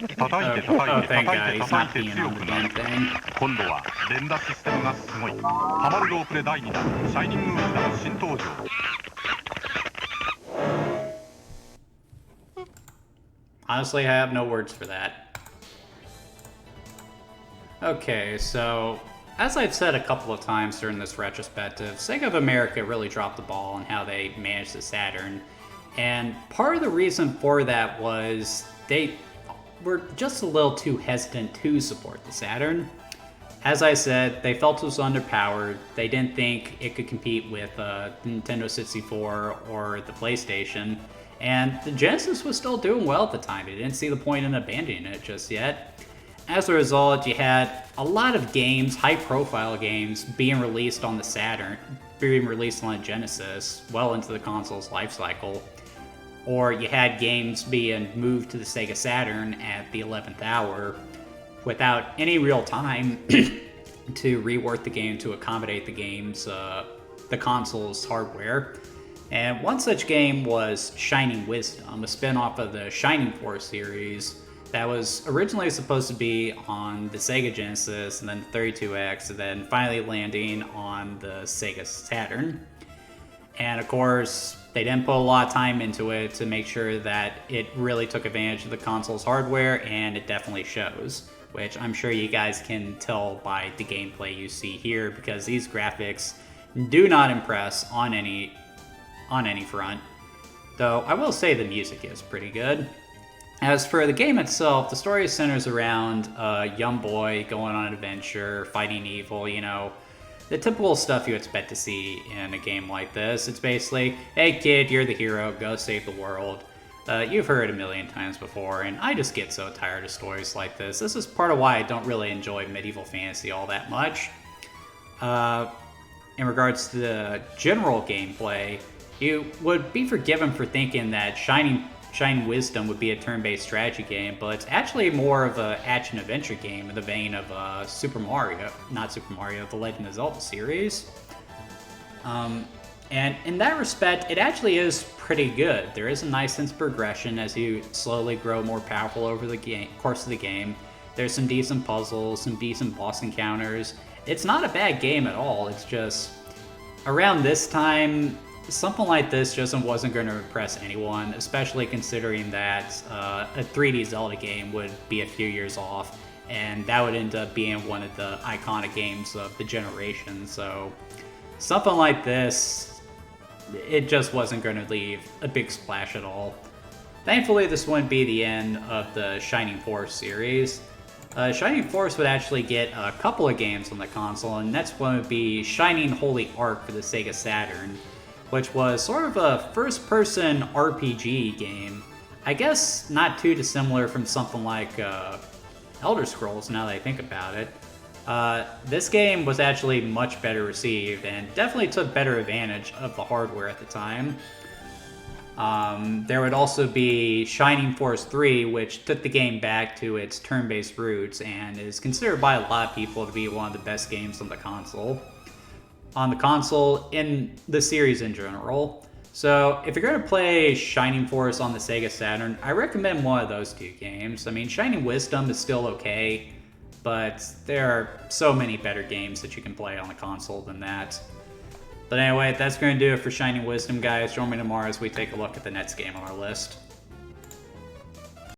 叩いてOh, 叩いて thank 叩 God いて he's 叩い not て peeing 強 on く the なる。 damn thing. 今度は連打システムがすごい。ハマるロープレ第2弾シャイニングウィズダム新登場。 Honestly, I have no words for that. Okay, so as I've said a couple of times during this retrospective, Sega of America really dropped the ball on how they managed the Saturn. And part of the reason for that was they were just a little too hesitant to support the Saturn. As I said, they felt it was underpowered. They didn't think it could compete with the Nintendo 64 or the PlayStation. And the Genesis was still doing well at the time. They didn't see the point in abandoning it just yet. As a result, you had a lot of games, high-profile games, being released on the Saturn, being released on the Genesis, well into the console's life cycle. Or you had games being moved to the Sega Saturn at the 11th hour without any real time to rework the game to accommodate the game's, the console's hardware. And one such game was Shining Wisdom, a spin-off of the Shining Force series that was originally supposed to be on the Sega Genesis and then 32X, and then finally landing on the Sega Saturn. And of course, they didn't put a lot of time into it to make sure that it really took advantage of the console's hardware, and it definitely shows, which I'm sure you guys can tell by the gameplay you see here, because these graphics do not impress on any front. Though I will say the music is pretty good. As for the game itself, the story centers around a young boy going on an adventure, fighting evil, you know, the typical stuff you expect to see in a game like this. It's basically, hey kid, you're the hero, go save the world. You've heard it a million times before, and I just get so tired of stories like this. This is part of why I don't really enjoy medieval fantasy all that much. In regards to the general gameplay, you would be forgiven for thinking that Shining Wisdom would be a turn-based strategy game, but it's actually more of an action-adventure game in the vein of the Legend of Zelda series. And in that respect, it actually is pretty good. There is a nice sense of progression as you slowly grow more powerful over the course of the game. There's some decent puzzles, some decent boss encounters. It's not a bad game at all. It's just, around this time, something like this just wasn't going to impress anyone, especially considering that a 3D Zelda game would be a few years off, and that would end up being one of the iconic games of the generation. So something like this, it just wasn't going to leave a big splash at all. Thankfully, this wouldn't be the end of the Shining Force series. Shining Force would actually get a couple of games on the console, and next one would be Shining Holy Ark for the Sega Saturn, which was sort of a first-person RPG game. I guess not too dissimilar from something like Elder Scrolls, now that I think about it. This game was actually much better received and definitely took better advantage of the hardware at the time. There would also be Shining Force 3, which took the game back to its turn-based roots and is considered by a lot of people to be one of the best games on the console. In the series in general. So if you're going to play Shining Force on the Sega Saturn, I recommend one of those two games. I mean, Shining Wisdom is still okay, but there are so many better games that you can play on the console than that. But anyway, that's going to do it for Shining Wisdom, guys. Join me tomorrow as we take a look at the next game on our list.